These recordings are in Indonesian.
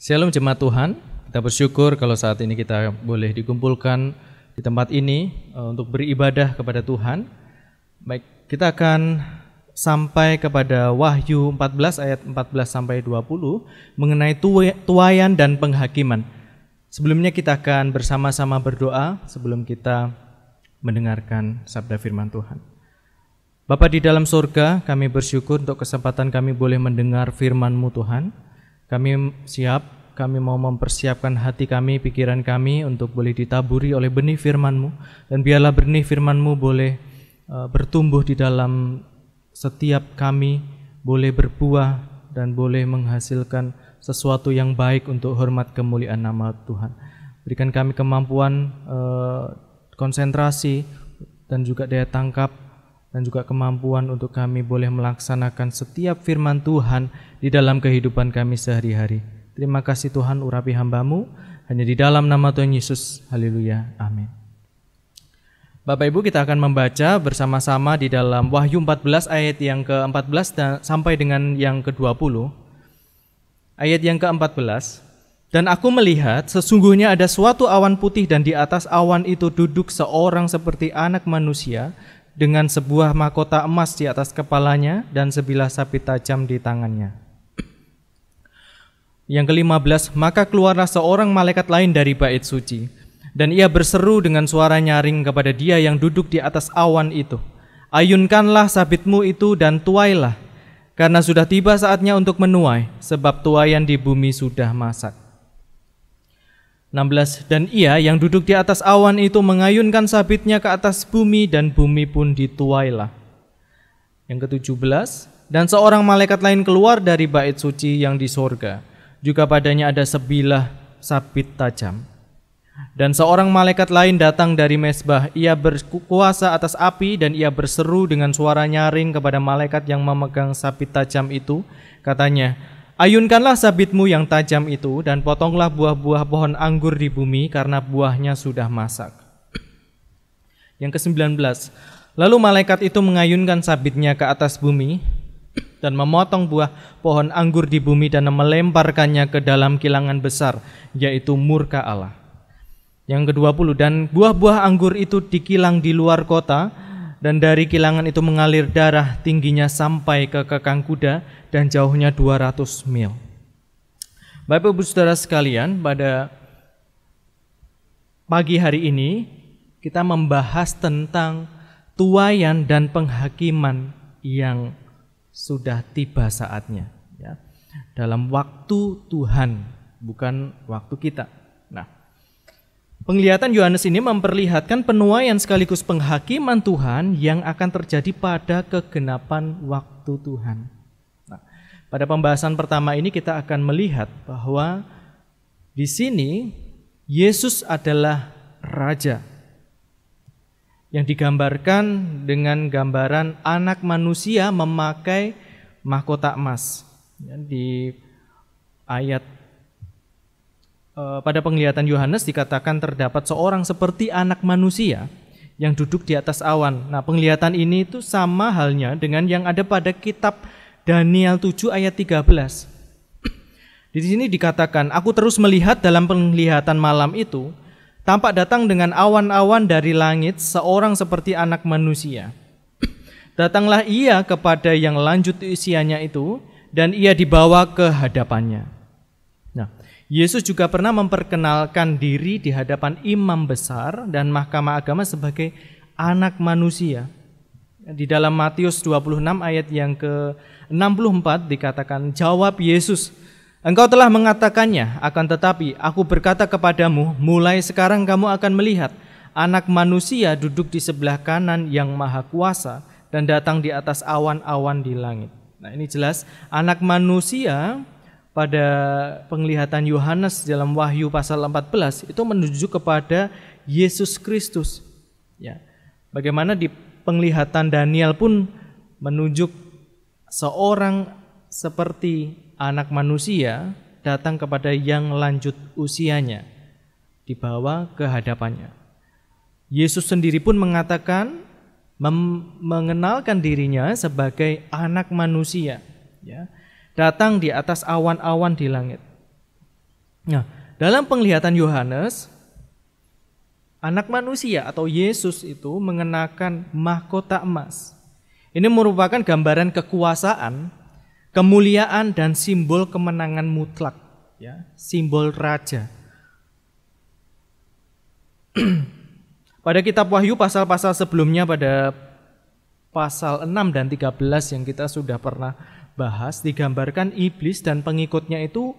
Shalom jemaat Tuhan, kita bersyukur kalau saat ini kita boleh dikumpulkan di tempat ini untuk beribadah kepada Tuhan. Baik, kita akan sampai kepada Wahyu 14 ayat 14 sampai 20 mengenai tuaian dan penghakiman. Sebelumnya kita akan bersama-sama berdoa sebelum kita mendengarkan sabda firman Tuhan. Bapa di dalam surga, kami bersyukur untuk kesempatan kami boleh mendengar firman-Mu Tuhan. Kami siap, kami mau mempersiapkan hati kami, pikiran kami untuk boleh ditaburi oleh benih firman-Mu. Dan biarlah benih firman-Mu boleh bertumbuh di dalam setiap kami, boleh berbuah dan boleh menghasilkan sesuatu yang baik untuk hormat kemuliaan nama Tuhan. Berikan kami kemampuan konsentrasi dan juga daya tangkap dan juga kemampuan untuk kami boleh melaksanakan setiap firman Tuhan di dalam kehidupan kami sehari-hari. Terima kasih Tuhan, urapi hamba-Mu, hanya di dalam nama Tuhan Yesus. Haleluya, amin. Bapak Ibu, kita akan membaca bersama-sama di dalam Wahyu 14 ayat yang ke-14 sampai dengan yang ke-20. Ayat yang ke-14. Dan aku melihat sesungguhnya ada suatu awan putih dan di atas awan itu duduk seorang seperti anak manusia dengan sebuah mahkota emas di atas kepalanya dan sebilah sapi tajam di tangannya. Yang ke-15, maka keluarlah seorang malaikat lain dari bait suci, dan ia berseru dengan suara nyaring kepada dia yang duduk di atas awan itu, ayunkanlah sabitmu itu dan tuailah, karena sudah tiba saatnya untuk menuai, sebab tuaian di bumi sudah masak. 16, dan ia yang duduk di atas awan itu mengayunkan sabitnya ke atas bumi dan bumi pun dituailah. Yang ke-17, dan seorang malaikat lain keluar dari bait suci yang di sorga, juga padanya ada sebilah sabit tajam. Dan seorang malaikat lain datang dari mezbah, ia berkuasa atas api dan ia berseru dengan suara nyaring kepada malaikat yang memegang sabit tajam itu, katanya, ayunkanlah sabitmu yang tajam itu dan potonglah buah-buah pohon anggur di bumi karena buahnya sudah masak. Yang ke-19, lalu malaikat itu mengayunkan sabitnya ke atas bumi dan memotong buah pohon anggur di bumi dan melemparkannya ke dalam kilangan besar, yaitu murka Allah. Yang ke-20, dan buah-buah anggur itu dikilang di luar kota, dan dari kilangan itu mengalir darah tingginya sampai ke kekang kuda dan jauhnya 200 mil. Bapak Ibu Saudara sekalian, pada pagi hari ini kita membahas tentang tuaian dan penghakiman yang sudah tiba saatnya, ya. Dalam waktu Tuhan, bukan waktu kita. Nah, penglihatan Yohanes ini memperlihatkan penuaian sekaligus penghakiman Tuhan yang akan terjadi pada kegenapan waktu Tuhan. Nah, pada pembahasan pertama ini kita akan melihat bahwa di sini Yesus adalah Raja yang digambarkan dengan gambaran anak manusia memakai mahkota emas. Di ayat pada penglihatan Yohanes dikatakan terdapat seorang seperti anak manusia yang duduk di atas awan. Nah, penglihatan ini itu sama halnya dengan yang ada pada kitab Daniel 7 ayat 13. Di sini dikatakan, aku terus melihat dalam penglihatan malam itu, tampak datang dengan awan-awan dari langit seorang seperti anak manusia. Datanglah ia kepada yang lanjut usianya itu, dan ia dibawa ke hadapannya. Nah, Yesus juga pernah memperkenalkan diri di hadapan imam besar dan mahkamah agama sebagai anak manusia. Di dalam Matius 26 ayat yang ke-64 dikatakan, jawab Yesus, engkau telah mengatakannya, akan tetapi aku berkata kepadamu, mulai sekarang kamu akan melihat anak manusia duduk di sebelah kanan yang maha kuasa dan datang di atas awan-awan di langit. Nah, ini jelas anak manusia pada penglihatan Yohanes dalam Wahyu pasal 14 itu menunjuk kepada Yesus Kristus. Ya. Bagaimana di penglihatan Daniel pun menunjuk seorang seperti anak manusia datang kepada yang lanjut usianya, dibawa ke hadapannya. Yesus sendiri pun mengatakan, mengenalkan dirinya sebagai anak manusia, ya, datang di atas awan-awan di langit. Nah, dalam penglihatan Yohanes, anak manusia atau Yesus itu mengenakan mahkota emas. Ini merupakan gambaran kekuasaan, kemuliaan, dan simbol kemenangan mutlak, ya, simbol raja. Pada kitab Wahyu pasal-pasal sebelumnya, pada pasal 6 dan 13 yang kita sudah pernah bahas, digambarkan iblis dan pengikutnya itu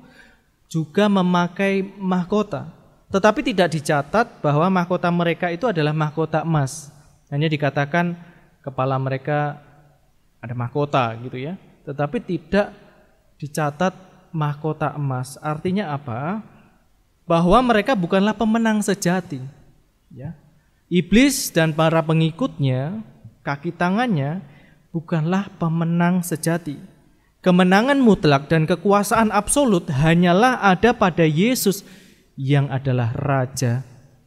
juga memakai mahkota. Tetapi tidak dicatat bahwa mahkota mereka itu adalah mahkota emas. Hanya dikatakan kepala mereka ada mahkota gitu ya. Tetapi tidak dicatat mahkota emas. Artinya apa? Bahwa mereka bukanlah pemenang sejati. Ya. Iblis dan para pengikutnya, kaki tangannya bukanlah pemenang sejati. Kemenangan mutlak dan kekuasaan absolut hanyalah ada pada Yesus yang adalah raja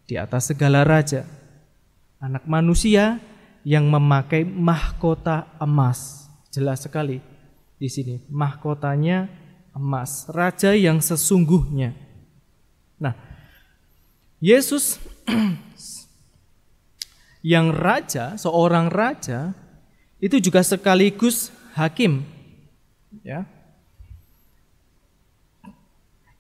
di atas segala raja. Anak manusia yang memakai mahkota emas. Jelas sekali di sini, mahkotanya emas, raja yang sesungguhnya. Nah, Yesus yang raja, seorang raja, itu juga sekaligus hakim. Ya.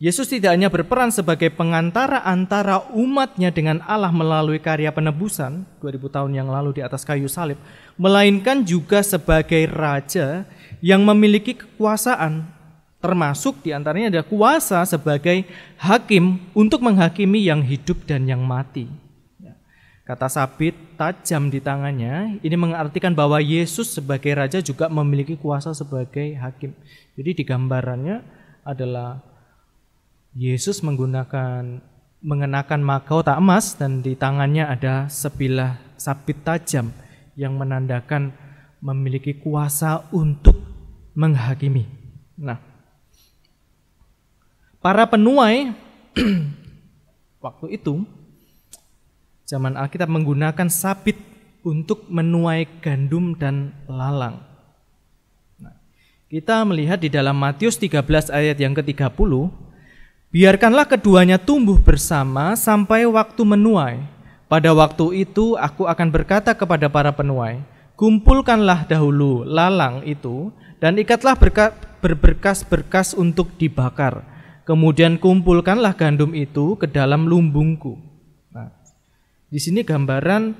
Yesus tidak hanya berperan sebagai pengantara antara umatnya dengan Allah melalui karya penebusan 2000 tahun yang lalu di atas kayu salib, melainkan juga sebagai raja yang memiliki kekuasaan, termasuk diantaranya ada kuasa sebagai hakim untuk menghakimi yang hidup dan yang mati. Kata sabit tajam di tangannya ini mengartikan bahwa Yesus sebagai raja juga memiliki kuasa sebagai hakim. Jadi di gambarannya adalah Yesus mengenakan mahkota emas dan di tangannya ada sebilah sabit tajam yang menandakan memiliki kuasa untuk menghakimi. Nah, para penuai waktu itu, zaman Alkitab menggunakan sabit untuk menuai gandum dan lalang. Nah, kita melihat di dalam Matius 13 ayat yang ke-30, biarkanlah keduanya tumbuh bersama sampai waktu menuai. Pada waktu itu aku akan berkata kepada para penuai, kumpulkanlah dahulu lalang itu dan ikatlah berberkas-berkas untuk dibakar. Kemudian kumpulkanlah gandum itu ke dalam lumbungku. Nah, di sini gambaran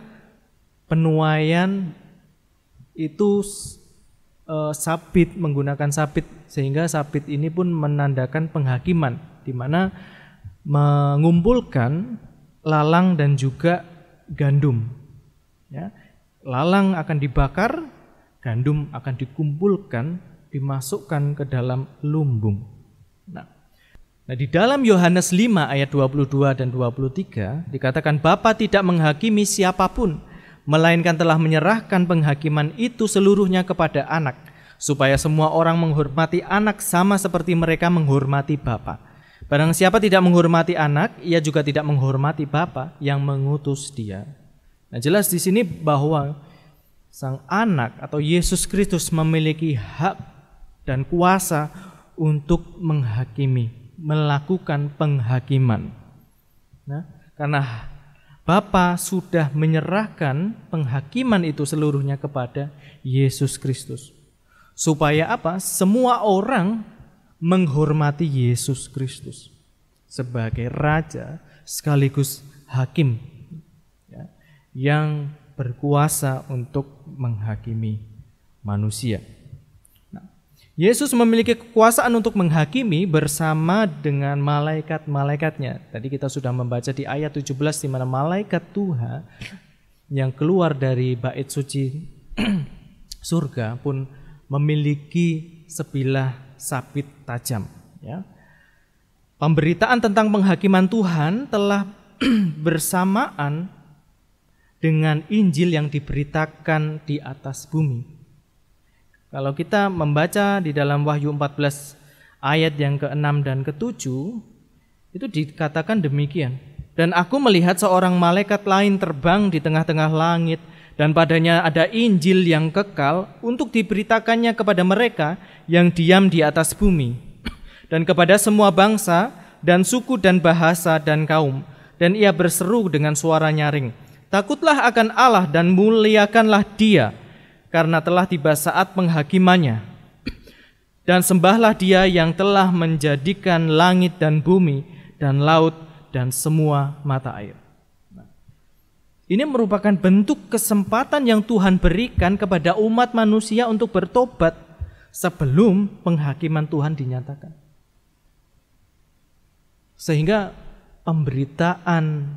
penuaian itu sabit, menggunakan sabit, sehingga sabit ini pun menandakan penghakiman, di mana mengumpulkan lalang dan juga gandum. Ya, lalang akan dibakar, gandum akan dikumpulkan, dimasukkan ke dalam lumbung. Nah, di dalam Yohanes 5 ayat 22 dan 23 dikatakan Bapa tidak menghakimi siapapun, melainkan telah menyerahkan penghakiman itu seluruhnya kepada anak, supaya semua orang menghormati anak sama seperti mereka menghormati Bapa. Barang siapa tidak menghormati anak, ia juga tidak menghormati Bapa yang mengutus dia. Nah, jelas di sini bahwa sang anak atau Yesus Kristus memiliki hak dan kuasa untuk menghakimi, melakukan penghakiman. Nah, karena Bapa sudah menyerahkan penghakiman itu seluruhnya kepada Yesus Kristus. Supaya apa? Semua orang menghormati Yesus Kristus sebagai raja sekaligus hakim, ya, yang berkuasa untuk menghakimi manusia. Yesus memiliki kekuasaan untuk menghakimi bersama dengan malaikat-malaikatnya. Tadi kita sudah membaca di ayat 17 di mana malaikat Tuhan yang keluar dari bait suci surga pun memiliki sebilah sabit tajam. Ya. Pemberitaan tentang penghakiman Tuhan telah bersamaan dengan Injil yang diberitakan di atas bumi. Kalau kita membaca di dalam Wahyu 14 ayat yang ke-6 dan ke-7, itu dikatakan demikian. Dan aku melihat seorang malaikat lain terbang di tengah-tengah langit, dan padanya ada Injil yang kekal untuk diberitakannya kepada mereka yang diam di atas bumi, dan kepada semua bangsa, dan suku dan bahasa dan kaum. Dan ia berseru dengan suara nyaring, takutlah akan Allah dan muliakanlah Dia, karena telah tiba saat penghakimannya. Dan sembahlah Dia yang telah menjadikan langit dan bumi dan laut dan semua mata air. Ini merupakan bentuk kesempatan yang Tuhan berikan kepada umat manusia untuk bertobat sebelum penghakiman Tuhan dinyatakan. Sehingga pemberitaan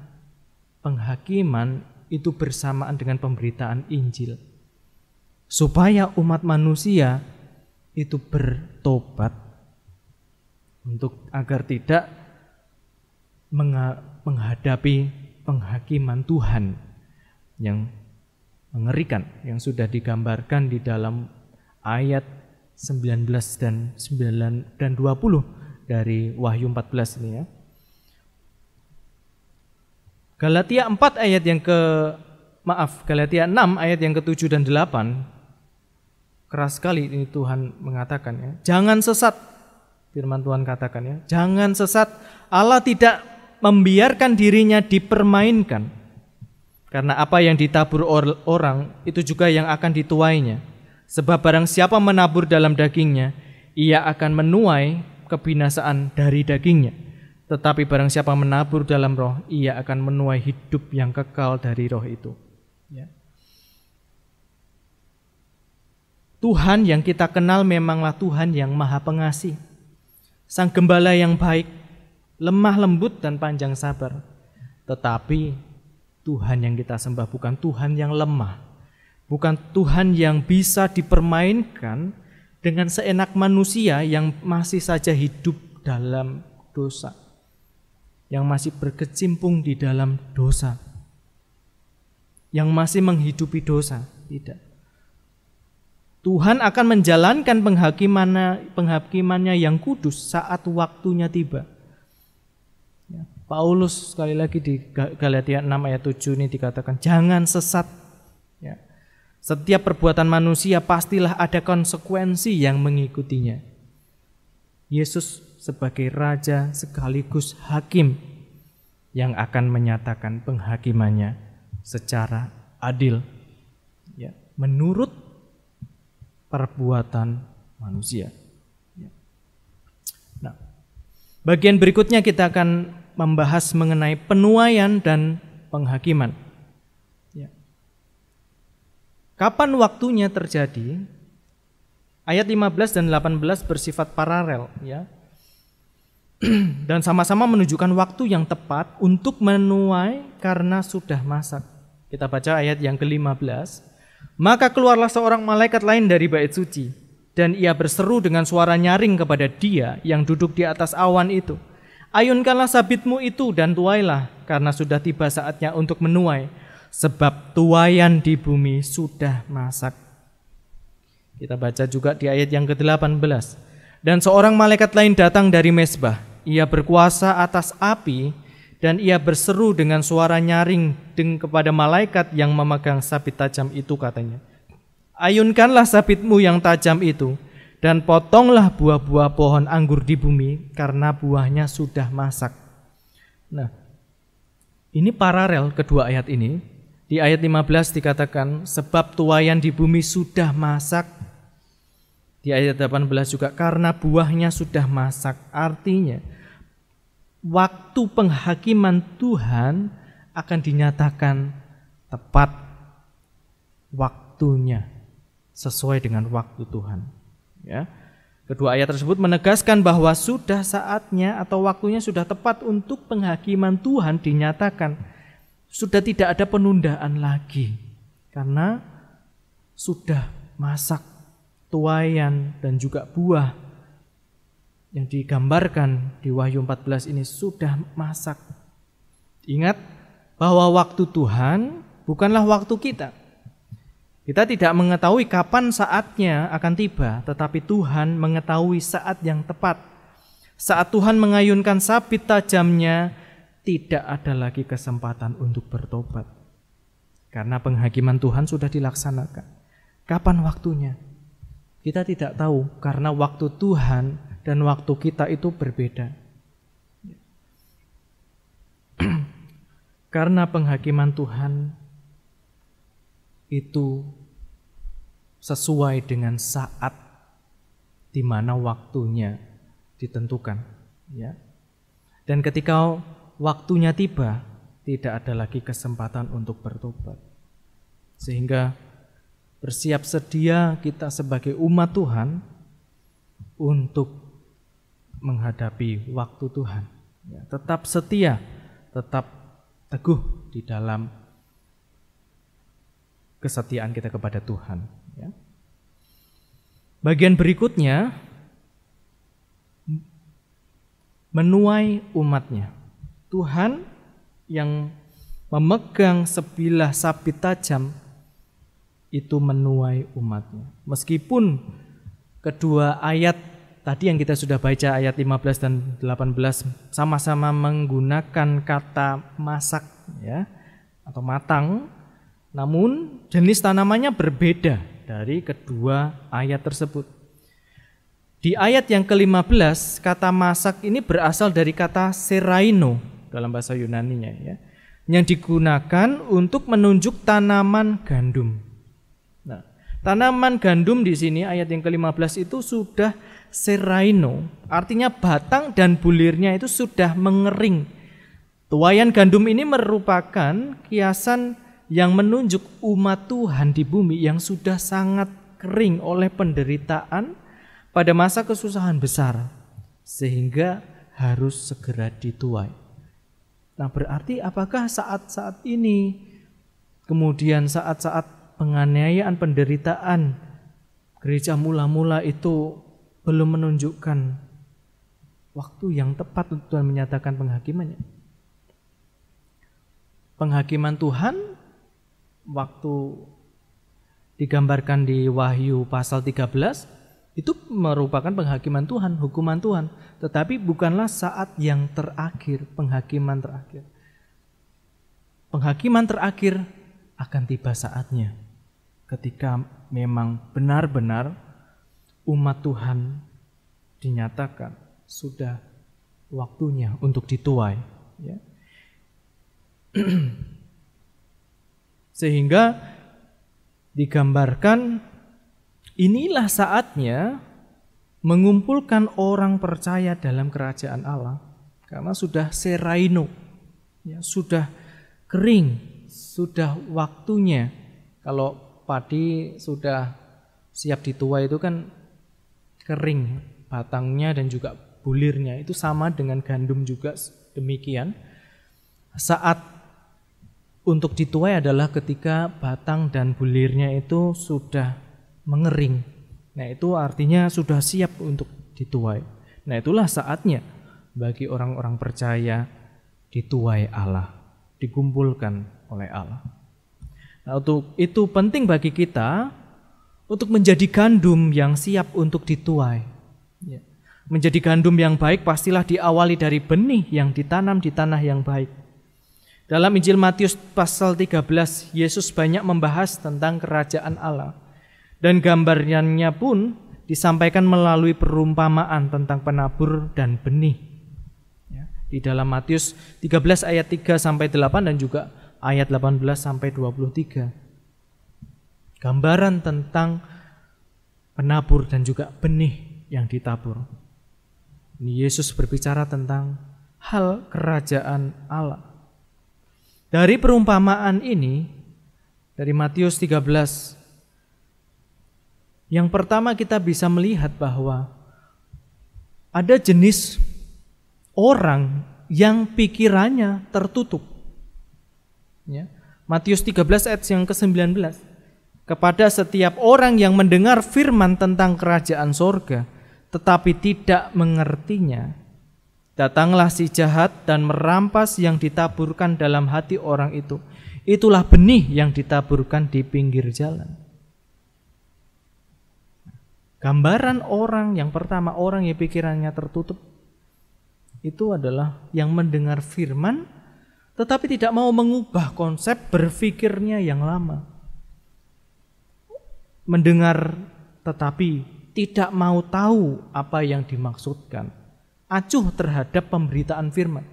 penghakiman itu bersamaan dengan pemberitaan Injil. Supaya umat manusia itu bertobat agar tidak menghadapi penghakiman Tuhan yang mengerikan yang sudah digambarkan di dalam ayat 19 dan 20 dari Wahyu 14 ini ya. Galatia 6 ayat yang ke-7 dan 8 keras sekali ini Tuhan mengatakan ya. Jangan sesat, firman Tuhan katakan ya. Jangan sesat, Allah tidak membiarkan dirinya dipermainkan. Karena apa yang ditabur orang itu juga yang akan dituainya. Sebab barang siapa menabur dalam dagingnya, ia akan menuai kebinasaan dari dagingnya. Tetapi barang siapa menabur dalam roh, ia akan menuai hidup yang kekal dari roh itu. Ya. Tuhan yang kita kenal memanglah Tuhan yang maha pengasih, Sang Gembala yang baik, lemah lembut dan panjang sabar. Tetapi Tuhan yang kita sembah bukan Tuhan yang lemah, bukan Tuhan yang bisa dipermainkan dengan seenak manusia yang masih saja hidup dalam dosa, yang masih berkecimpung di dalam dosa, yang masih menghidupi dosa. Tidak. Tuhan akan menjalankan penghakimannya yang kudus saat waktunya tiba. Ya, Paulus sekali lagi di Galatia 6 ayat 7 ini dikatakan jangan sesat. Ya. Setiap perbuatan manusia pastilah ada konsekuensi yang mengikutinya. Yesus sebagai Raja sekaligus Hakim yang akan menyatakan penghakimannya secara adil, ya, menurut perbuatan manusia. Ya. Nah, bagian berikutnya kita akan membahas mengenai penuaian dan penghakiman. Ya. Kapan waktunya terjadi? Ayat 15 dan 18 bersifat paralel, ya. Dan sama-sama menunjukkan waktu yang tepat untuk menuai karena sudah masak. Kita baca ayat yang ke-15. Maka keluarlah seorang malaikat lain dari bait suci, dan ia berseru dengan suara nyaring kepada Dia yang duduk di atas awan itu, ayunkanlah sabitmu itu dan tuailah, karena sudah tiba saatnya untuk menuai, sebab tuaian di bumi sudah masak. Kita baca juga di ayat yang ke-18. Dan seorang malaikat lain datang dari mezbah, ia berkuasa atas api, dan ia berseru dengan suara nyaring kepada malaikat yang memegang sabit tajam itu, katanya, ayunkanlah sabitmu yang tajam itu, dan potonglah buah-buah pohon anggur di bumi, karena buahnya sudah masak. Nah, ini paralel kedua ayat ini. Di ayat 15 dikatakan, sebab tuaian di bumi sudah masak. Di ayat 18 juga, karena buahnya sudah masak. Artinya, waktu penghakiman Tuhan akan dinyatakan tepat waktunya sesuai dengan waktu Tuhan. Ya. Kedua ayat tersebut menegaskan bahwa sudah saatnya atau waktunya sudah tepat untuk penghakiman Tuhan dinyatakan. Sudah tidak ada penundaan lagi karena sudah masak tuaian dan juga buah yang digambarkan di Wahyu 14 ini sudah masak. Ingat bahwa waktu Tuhan bukanlah waktu kita. Kita tidak mengetahui kapan saatnya akan tiba, tetapi Tuhan mengetahui saat yang tepat. Saat Tuhan mengayunkan sabit tajamnya, tidak ada lagi kesempatan untuk bertobat. Karena penghakiman Tuhan sudah dilaksanakan. Kapan waktunya? Kita tidak tahu, karena waktu Tuhan dan waktu kita itu berbeda. Karena penghakiman Tuhan itu sesuai dengan saat di mana waktunya ditentukan, ya. Dan ketika waktunya tiba, tidak ada lagi kesempatan untuk bertobat. Sehingga bersiap sedia kita sebagai umat Tuhan untuk menghadapi waktu Tuhan. Ya, tetap setia, tetap teguh di dalam kesetiaan kita kepada Tuhan. Ya. Bagian berikutnya, menuai umatnya. Tuhan yang memegang sebilah sabit tajam itu menuai umatnya. Meskipun kedua ayat tadi yang kita sudah baca, ayat 15 dan 18, sama-sama menggunakan kata masak, ya, atau matang, namun jenis tanamannya berbeda dari kedua ayat tersebut. Di ayat yang ke-15, kata masak ini berasal dari kata seraino dalam bahasa Yunaninya, ya, yang digunakan untuk menunjuk tanaman gandum. Nah, tanaman gandum di sini ayat yang ke-15 itu sudah seraino, artinya batang dan bulirnya itu sudah mengering. Tuaian gandum ini merupakan kiasan yang menunjuk umat Tuhan di bumi yang sudah sangat kering oleh penderitaan pada masa kesusahan besar, sehingga harus segera dituai. Nah, berarti apakah saat-saat ini, kemudian saat-saat penganiayaan, penderitaan, gereja mula-mula itu belum menunjukkan waktu yang tepat untuk Tuhan menyatakan penghakimannya? Penghakiman Tuhan waktu digambarkan di Wahyu pasal 13 itu merupakan penghakiman Tuhan, hukuman Tuhan, tetapi bukanlah saat yang terakhir, penghakiman terakhir. Penghakiman terakhir akan tiba saatnya ketika memang benar-benar umat Tuhan dinyatakan sudah waktunya untuk dituai, ya. Sehingga digambarkan inilah saatnya mengumpulkan orang percaya dalam kerajaan Allah, karena sudah seraino, ya, sudah kering, sudah waktunya. Kalau padi sudah siap dituai itu kan kering batangnya dan juga bulirnya, itu sama dengan gandum juga demikian. Saat untuk dituai adalah ketika batang dan bulirnya itu sudah mengering. Nah, itu artinya sudah siap untuk dituai. Nah, itulah saatnya bagi orang-orang percaya dituai Allah, dikumpulkan oleh Allah. Nah, untuk itu penting bagi kita untuk menjadi gandum yang siap untuk dituai. Ya. Menjadi gandum yang baik pastilah diawali dari benih yang ditanam di tanah yang baik. Dalam Injil Matius pasal 13, Yesus banyak membahas tentang kerajaan Allah. Dan gambarnya pun disampaikan melalui perumpamaan tentang penabur dan benih. Ya, di dalam Matius 13 ayat 3 sampai 8 dan juga ayat 18 sampai 23. Gambaran tentang penabur dan juga benih yang ditabur. Ini Yesus berbicara tentang hal kerajaan Allah. Dari perumpamaan ini, dari Matius 13, yang pertama kita bisa melihat bahwa ada jenis orang yang pikirannya tertutup. Ya. Matius 13 ayat yang ke-19. Kepada setiap orang yang mendengar firman tentang kerajaan sorga, tetapi tidak mengertinya, datanglah si jahat dan merampas yang ditaburkan dalam hati orang itu. Itulah benih yang ditaburkan di pinggir jalan. Gambaran orang yang pertama, orang yang pikirannya tertutup, itu adalah yang mendengar firman tetapi tidak mau mengubah konsep berpikirnya yang lama. Mendengar tetapi tidak mau tahu apa yang dimaksudkan. Acuh terhadap pemberitaan firman.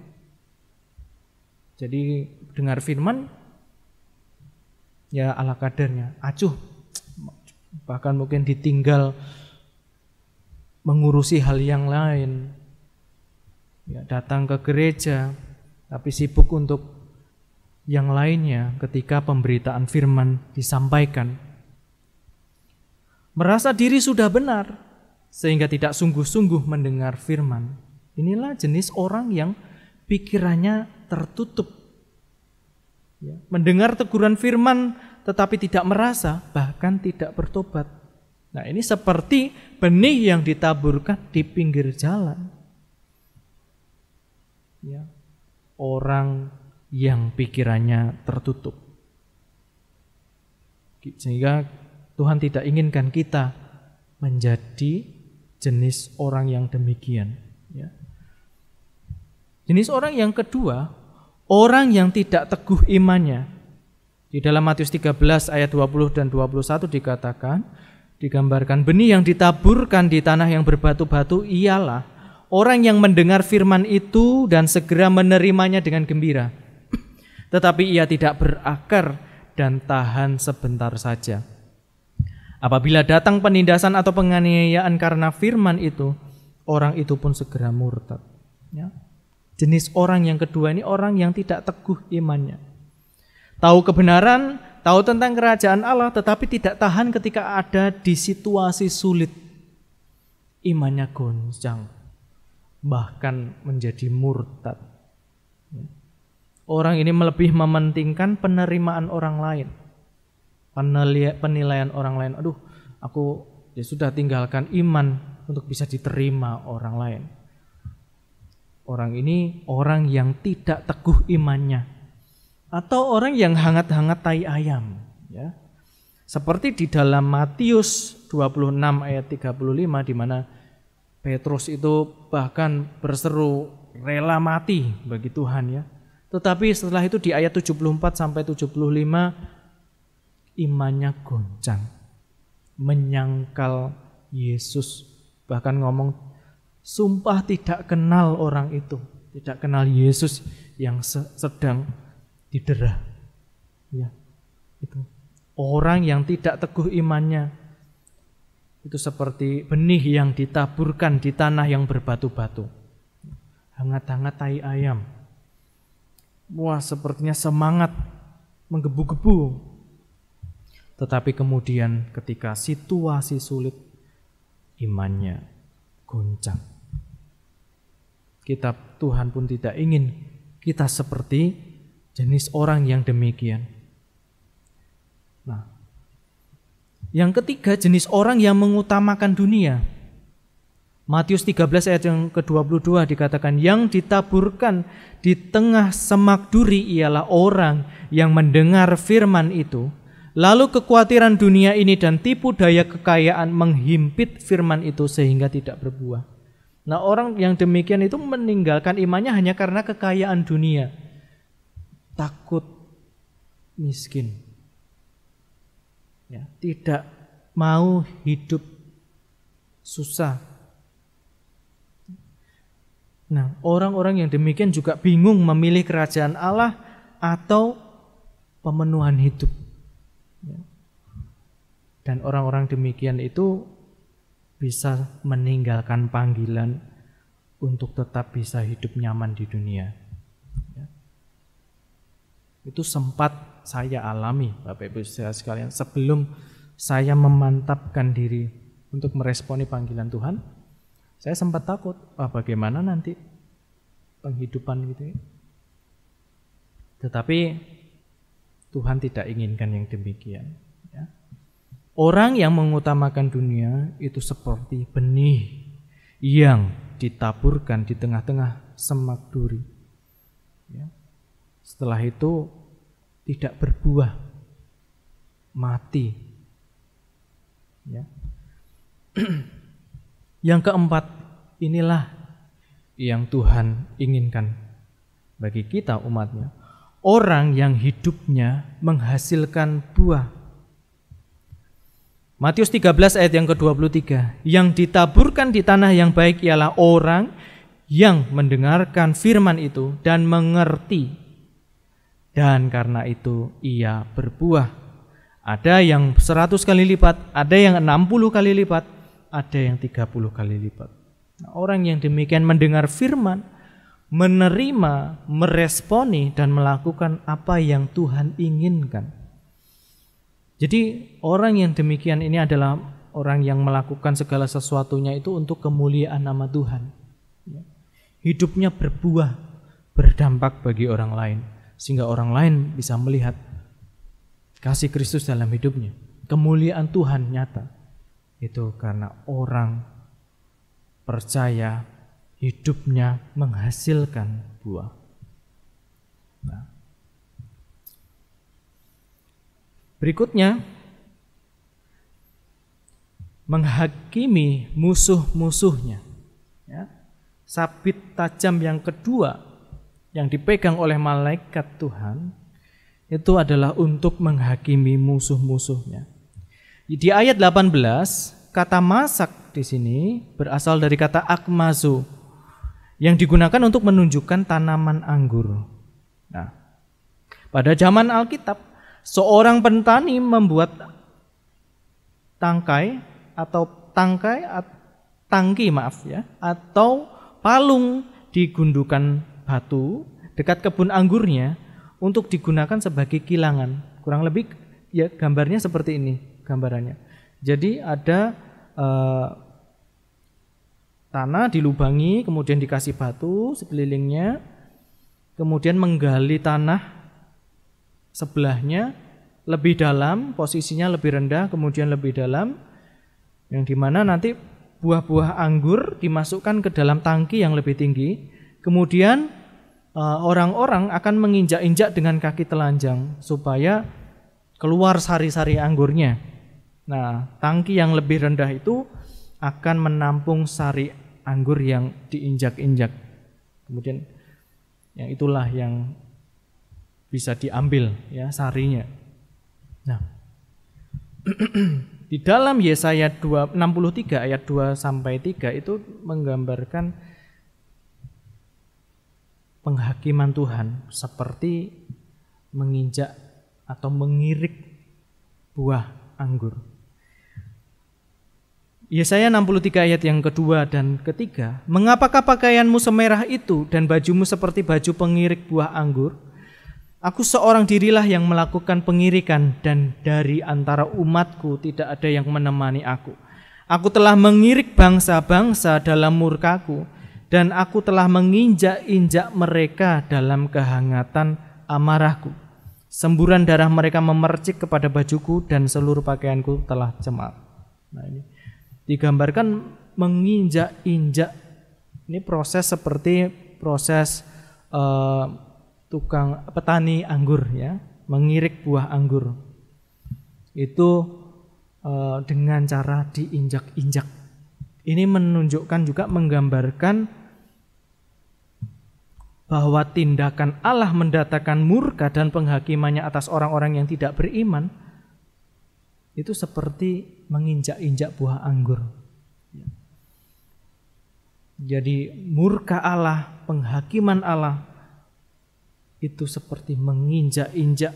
Jadi dengar firman ya ala kadarnya, acuh, bahkan mungkin ditinggal mengurusi hal yang lain. Ya, datang ke gereja tapi sibuk untuk yang lainnya ketika pemberitaan firman disampaikan. Merasa diri sudah benar sehingga tidak sungguh-sungguh mendengar firman. Inilah jenis orang yang pikirannya tertutup. Ya, mendengar teguran firman tetapi tidak merasa, bahkan tidak bertobat. Nah, ini seperti benih yang ditaburkan di pinggir jalan. Ya, orang yang pikirannya tertutup. Sehingga Tuhan tidak inginkan kita menjadi jenis orang yang demikian. Ya. Jenis orang yang kedua, orang yang tidak teguh imannya. Di dalam Matius 13 ayat 20 dan 21 digambarkan benih yang ditaburkan di tanah yang berbatu-batu ialah orang yang mendengar firman itu dan segera menerimanya dengan gembira. Tetapi ia tidak berakar dan tahan sebentar saja. Apabila datang penindasan atau penganiayaan karena firman itu, orang itu pun segera murtad. Ya. Jenis orang yang kedua ini orang yang tidak teguh imannya. Tahu kebenaran, tahu tentang kerajaan Allah, tetapi tidak tahan ketika ada di situasi sulit. Imannya goncang, bahkan menjadi murtad. Orang ini lebih mementingkan penerimaan orang lain, penilaian orang lain. Aduh, aku ya sudah tinggalkan iman untuk bisa diterima orang lain. Orang ini orang yang tidak teguh imannya, atau orang yang hangat-hangat tai ayam, ya. Seperti di dalam Matius 26 ayat 35 di mana Petrus itu bahkan berseru rela mati bagi Tuhan, ya. Tetapi setelah itu di ayat 74 sampai 75 imannya goncang, menyangkal Yesus, bahkan ngomong sumpah tidak kenal orang itu, tidak kenal Yesus yang sedang didera. Ya, itu orang yang tidak teguh imannya itu seperti benih yang ditaburkan di tanah yang berbatu-batu, hangat-hangat tai ayam. Wah, sepertinya semangat menggebu-gebu, tetapi kemudian ketika situasi sulit imannya goncang. Kitab Tuhan pun tidak ingin kita seperti jenis orang yang demikian. Nah, yang ketiga jenis orang yang mengutamakan dunia. Matius 13 ayat yang ke-22 dikatakan yang ditaburkan di tengah semak duri ialah orang yang mendengar firman itu, lalu kekhawatiran dunia ini dan tipu daya kekayaan menghimpit firman itu sehingga tidak berbuah. Nah, orang yang demikian itu meninggalkan imannya hanya karena kekayaan dunia. Takut miskin. Ya, tidak mau hidup susah. Nah, orang-orang yang demikian juga bingung memilih kerajaan Allah atau pemenuhan hidup. Ya. Dan orang-orang demikian itu bisa meninggalkan panggilan untuk tetap bisa hidup nyaman di dunia. Ya. Itu sempat saya alami, Bapak Ibu saudara sekalian, sebelum saya memantapkan diri untuk meresponi panggilan Tuhan. Saya sempat takut, bagaimana nanti penghidupan gitu ya. Tetapi Tuhan tidak inginkan yang demikian. Ya. Orang yang mengutamakan dunia itu seperti benih yang ditaburkan di tengah-tengah semak duri. Ya. Setelah itu tidak berbuah, mati. Ya. Yang keempat, inilah yang Tuhan inginkan bagi kita umatnya. Orang yang hidupnya menghasilkan buah. Matius 13 ayat yang ke-23. Yang ditaburkan di tanah yang baik ialah orang yang mendengarkan firman itu dan mengerti. dan karena itu ia berbuah. Ada yang 100 kali lipat, ada yang 60 kali lipat, ada yang 30 kali lipat. Nah, orang yang demikian mendengar firman, menerima, meresponi, dan melakukan apa yang Tuhan inginkan. Jadi orang yang demikian ini adalah orang yang melakukan segala sesuatunya itu untuk kemuliaan nama Tuhan. Hidupnya berbuah, berdampak bagi orang lain, sehingga orang lain bisa melihat kasih Kristus dalam hidupnya. Kemuliaan Tuhan nyata. Itu karena orang percaya hidupnya menghasilkan buah. Nah, berikutnya, menghakimi musuh-musuhnya. Ya. Sabit tajam yang kedua yang dipegang oleh malaikat Tuhan itu adalah untuk menghakimi musuh-musuhnya. Di ayat 18, kata masak di sini berasal dari kata akmazu yang digunakan untuk menunjukkan tanaman anggur. Nah, pada zaman Alkitab, seorang petani membuat tangki atau palung di gundukan batu dekat kebun anggurnya untuk digunakan sebagai kilangan. Kurang lebih ya gambarnya seperti ini gambarannya. Jadi ada tanah dilubangi, kemudian dikasih batu sekelilingnya, kemudian menggali tanah sebelahnya lebih dalam, posisinya lebih rendah, kemudian lebih dalam, yang dimana nanti buah-buah anggur dimasukkan ke dalam tangki yang lebih tinggi, kemudian orang-orang akan menginjak-injak dengan kaki telanjang supaya keluar sari-sari anggurnya. Nah, tangki yang lebih rendah itu akan menampung sari anggur yang diinjak-injak. Kemudian yang itulah yang bisa diambil ya sarinya. Nah, di dalam Yesaya 63 ayat 2 sampai 3 itu menggambarkan penghakiman Tuhan seperti menginjak atau mengirik buah anggur. Yesaya 63 ayat yang kedua dan ketiga, mengapakah pakaianmu semerah itu dan bajumu seperti baju pengirik buah anggur? Aku seorang dirilah yang melakukan pengirikan dan dari antara umatku tidak ada yang menemani aku. Aku telah mengirik bangsa-bangsa dalam murkaku dan aku telah menginjak-injak mereka dalam kehangatan amarahku. Semburan darah mereka memercik kepada bajuku dan seluruh pakaianku telah cemar. Nah, ini digambarkan menginjak-injak. Ini proses seperti proses tukang petani anggur ya, mengirik buah anggur. Itu dengan cara diinjak-injak. Ini menunjukkan juga menggambarkan bahwa tindakan Allah mendatangkan murka dan penghakimannya atas orang-orang yang tidak beriman itu seperti menginjak-injak buah anggur. Jadi murka Allah, penghakiman Allah itu seperti menginjak-injak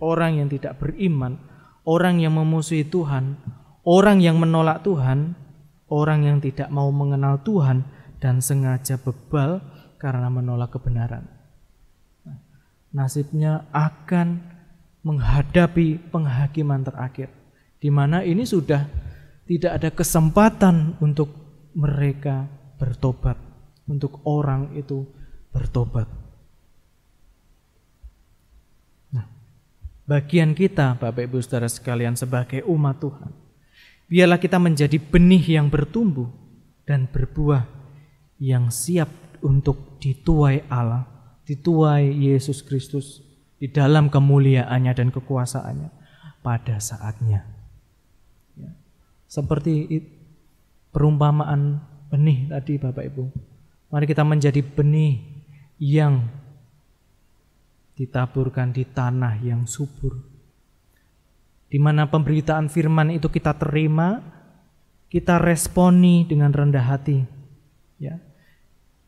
orang yang tidak beriman, orang yang memusuhi Tuhan, orang yang menolak Tuhan, orang yang tidak mau mengenal Tuhan dan sengaja bebal karena menolak kebenaran. Nasibnya akan menghadapi penghakiman terakhir, di mana ini sudah tidak ada kesempatan untuk mereka bertobat, untuk orang itu bertobat. Nah, bagian kita Bapak Ibu Saudara sekalian sebagai umat Tuhan, biarlah kita menjadi benih yang bertumbuh dan berbuah yang siap untuk dituai Allah, dituai Yesus Kristus di dalam kemuliaannya dan kekuasaannya pada saatnya. Ya. Seperti perumpamaan benih tadi Bapak Ibu. Mari kita menjadi benih yang ditaburkan di tanah yang subur, di mana pemberitaan firman itu kita terima, kita responi dengan rendah hati, ya,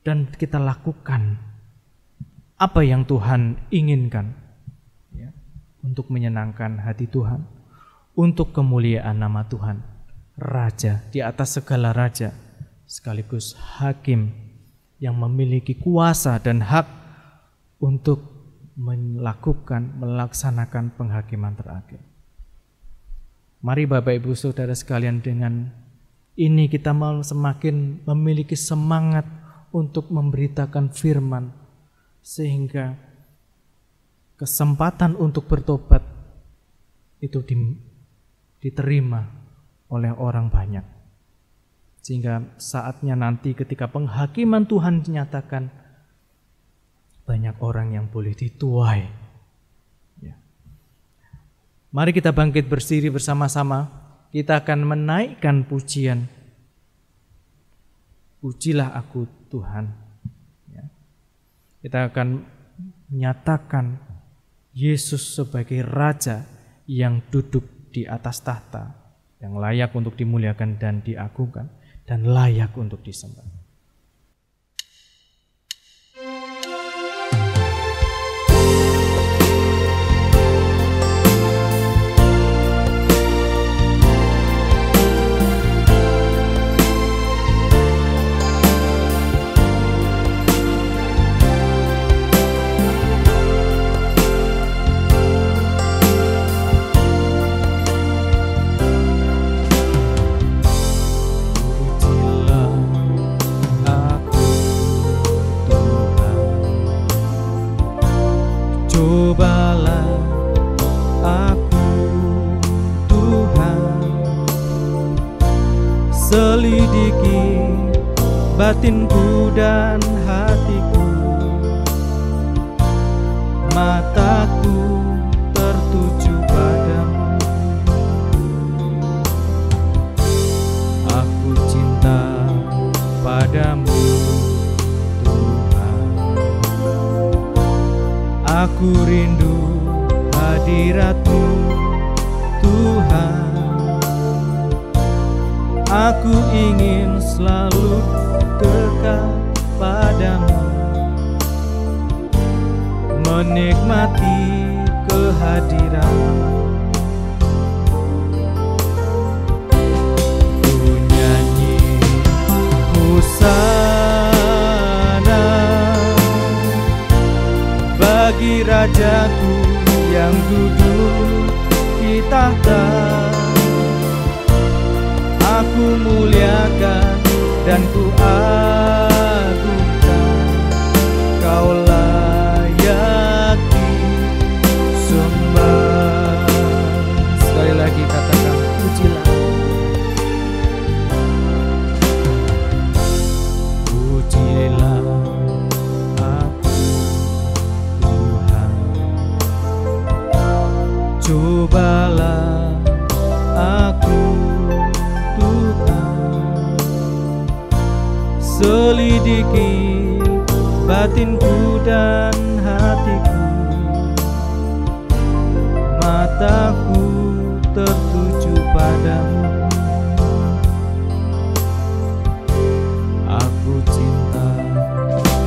dan kita lakukan apa yang Tuhan inginkan. untuk menyenangkan hati Tuhan, untuk kemuliaan nama Tuhan, Raja di atas segala raja, sekaligus Hakim yang memiliki kuasa dan hak untuk melaksanakan penghakiman terakhir. Mari Bapak Ibu Saudara sekalian, dengan ini kita mau semakin memiliki semangat untuk memberitakan firman, sehingga kesempatan untuk bertobat itu diterima oleh orang banyak. Sehingga saatnya nanti ketika penghakiman Tuhan dinyatakan, banyak orang yang boleh dituai. Ya. Mari kita bangkit berdiri bersama-sama. Kita akan menaikkan pujian. Pujilah aku Tuhan. Ya. Kita akan menyatakan Yesus sebagai Raja yang duduk di atas tahta, yang layak untuk dimuliakan dan diagungkan, dan layak untuk disembah. Cobalah aku Tuhan, selidiki batinku dan hatiku, mataku tertuju padamu. Aku cinta padamu Tuhan, aku rindu hadirat-Mu Tuhan. Aku ingin selalu dekat padamu, menikmati kehadiran-Mu. Ku nyanyi hosana bagi Rajaku yang duduk di tahta. Aku muliakan dan ku agungkan, Kau layak disembah. Sekali lagi katakan, pujilah. Pujilah aku Tuhan, cobalah aku selidiki batinku dan hatiku, mataku tertuju padamu. Aku cinta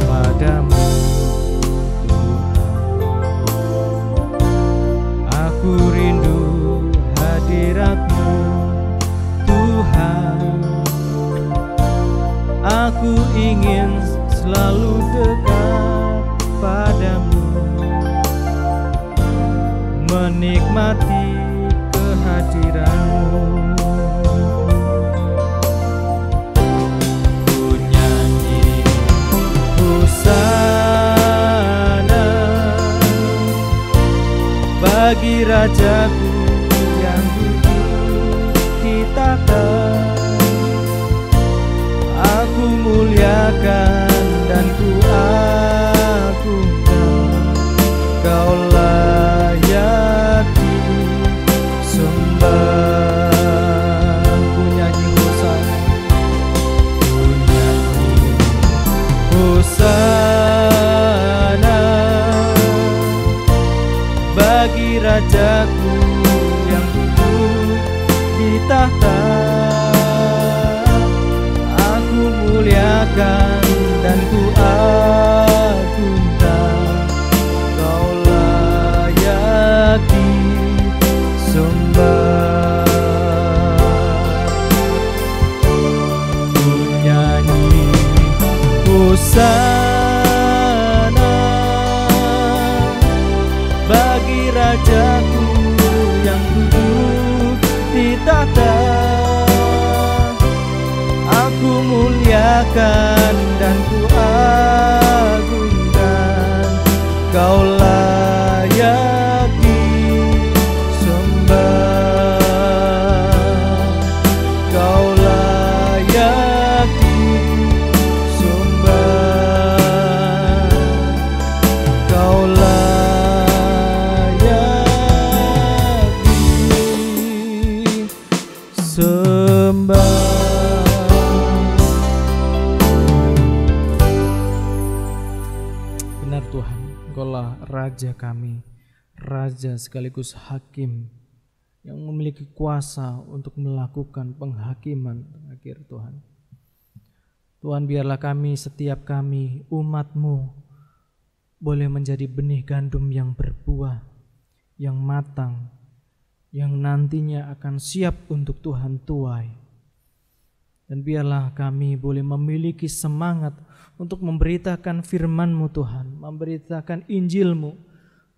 padamu Tuhan, aku rindu hadirat-Mu Tuhan. Aku ingin selalu dekat padamu, menikmati kehadiran-Mu. Ku nyanyi hosana bagi Rajaku yang duduk di tahta. Aku muliakan dan ku agungkan, Kau layak disembah. Ku nyanyi hosana, ku nyanyi hosana bagi Rajaku yang duduk di tahta. Muliakan dan ku agungkan, Kau layak Hosana bagi Rajaku yang duduk di tahta. Aku muliakan dan ku agungkan, Kau layak disembah, Kau layak disembah, Kau layak disembah. Benar Tuhan, Engkaulah Raja kami, Raja sekaligus Hakim yang memiliki kuasa untuk melakukan penghakiman terakhir Tuhan. Tuhan, biarlah kami, setiap kami, umat-Mu, boleh menjadi benih gandum yang berbuah, yang matang, yang nantinya akan siap untuk Tuhan tuai. Dan biarlah kami boleh memiliki semangat untuk memberitakan firman-Mu Tuhan, memberitakan Injil-Mu,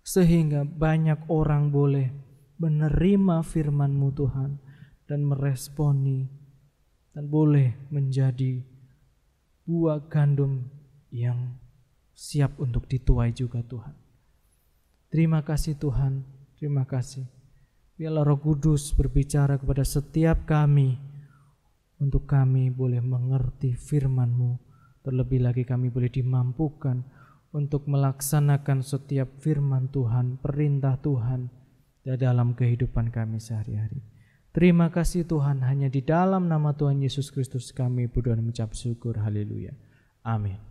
sehingga banyak orang boleh menerima firman-Mu Tuhan dan meresponi dan boleh menjadi buah gandum yang siap untuk dituai juga Tuhan. Terima kasih Tuhan, terima kasih. Biarlah Roh Kudus berbicara kepada setiap kami, untuk kami boleh mengerti firman-Mu, terlebih lagi kami boleh dimampukan untuk melaksanakan setiap firman Tuhan, perintah Tuhan dalam kehidupan kami sehari-hari. Terima kasih Tuhan, hanya di dalam nama Tuhan Yesus Kristus kami berdoa dan mengucap syukur. Haleluya. Amin.